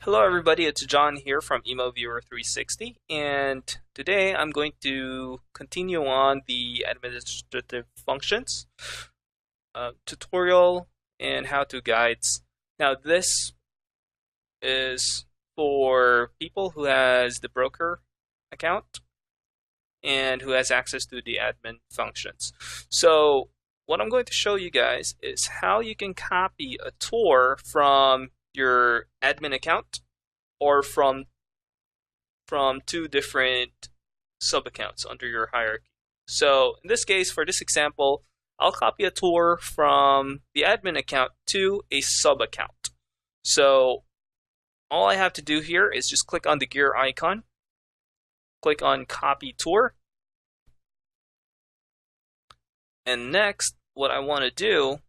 Hello everybody, it's John here from Immoviewer 360, and today I'm going to continue on the administrative functions tutorial and how-to guides. Now this is for people who has the broker account and who has access to the admin functions. So what I'm going to show you guys is how you can copy a tour from your admin account or from two different sub accounts under your hierarchy. So in this case, for this example, I'll copy a tour from the admin account to a sub account. So all I have to do here is just click on the gear icon, click on copy tour, and next what I want to do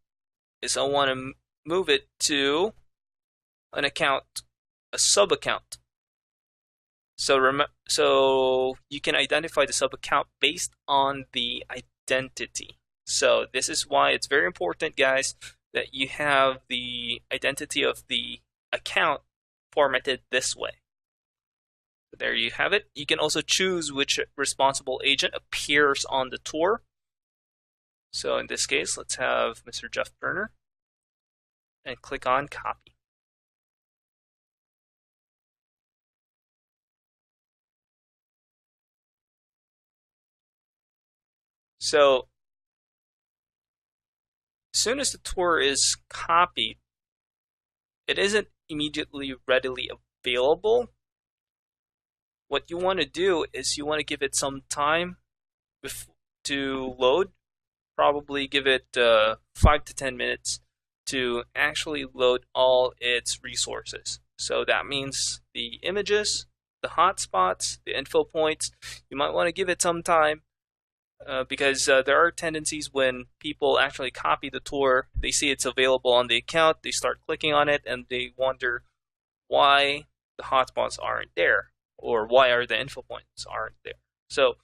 is I want to move it to an account, a sub account. So you can identify the sub account based on the identity. So this is why it's very important, guys, that you have the identity of the account formatted this way. There you have it. You can also choose which responsible agent appears on the tour. So in this case, let's have Mr. Jeff Turner and click on copy. So as soon as the tour is copied, it isn't immediately readily available. What you want to do is you want to give it some time to load. Probably give it 5 to 10 minutes to actually load all its resources. So that means the images, the hotspots, the info points. You might want to give it some time because there are tendencies when people actually copy the tour, they see it's available on the account, they start clicking on it, and they wonder why the hotspots aren't there, or why are the info points aren't there. So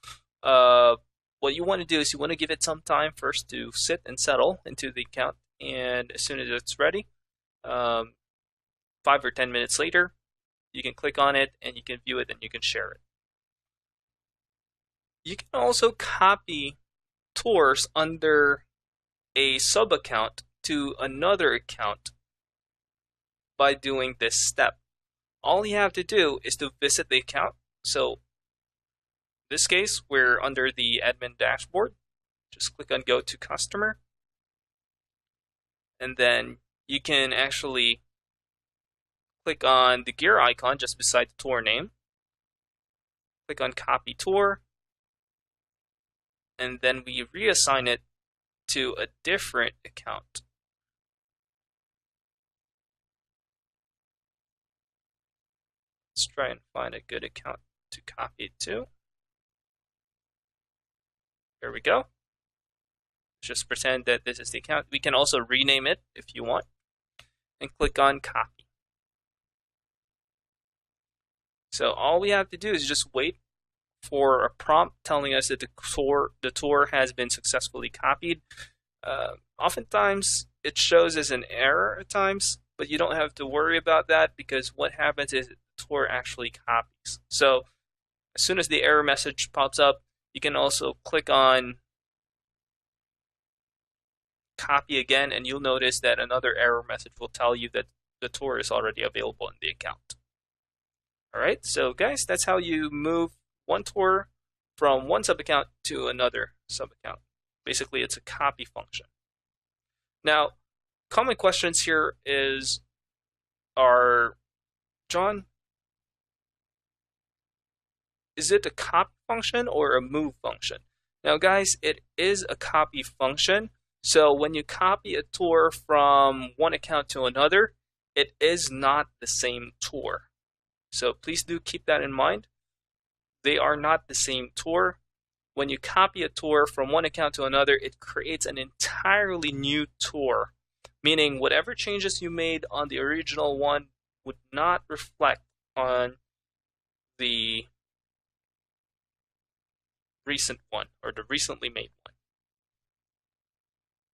what you want to do is you want to give it some time first to sit and settle into the account, and as soon as it's ready, 5 or 10 minutes later, you can click on it and you can view it and you can share it. You can also copy tours under a sub account to another account by doing this step. All you have to do is to visit the account. So in this case, we're under the admin dashboard. Just click on go to customer. And then you can actually click on the gear icon just beside the tour name. Click on copy tour. And then we reassign it to a different account. Let's try and find a good account to copy it to. There we go. Just pretend that this is the account. We can also rename it if you want, and click on copy. So all we have to do is just wait for a prompt telling us that the tour has been successfully copied. Oftentimes it shows as an error at times, but you don't have to worry about that because what happens is the tour actually copies. So as soon as the error message pops up, you can also click on copy again, and you'll notice that another error message will tell you that the tour is already available in the account. All right, so guys, that's how you move one tour from one sub account to another sub account. Basically, it's a copy function. Now, common questions here are, John, is it a copy function or a move function? Now, guys, it is a copy function. So when you copy a tour from one account to another, it is not the same tour. So please do keep that in mind. They are not the same tour. When you copy a tour from one account to another, it creates an entirely new tour, meaning whatever changes you made on the original one would not reflect on the recent one or the recently made one.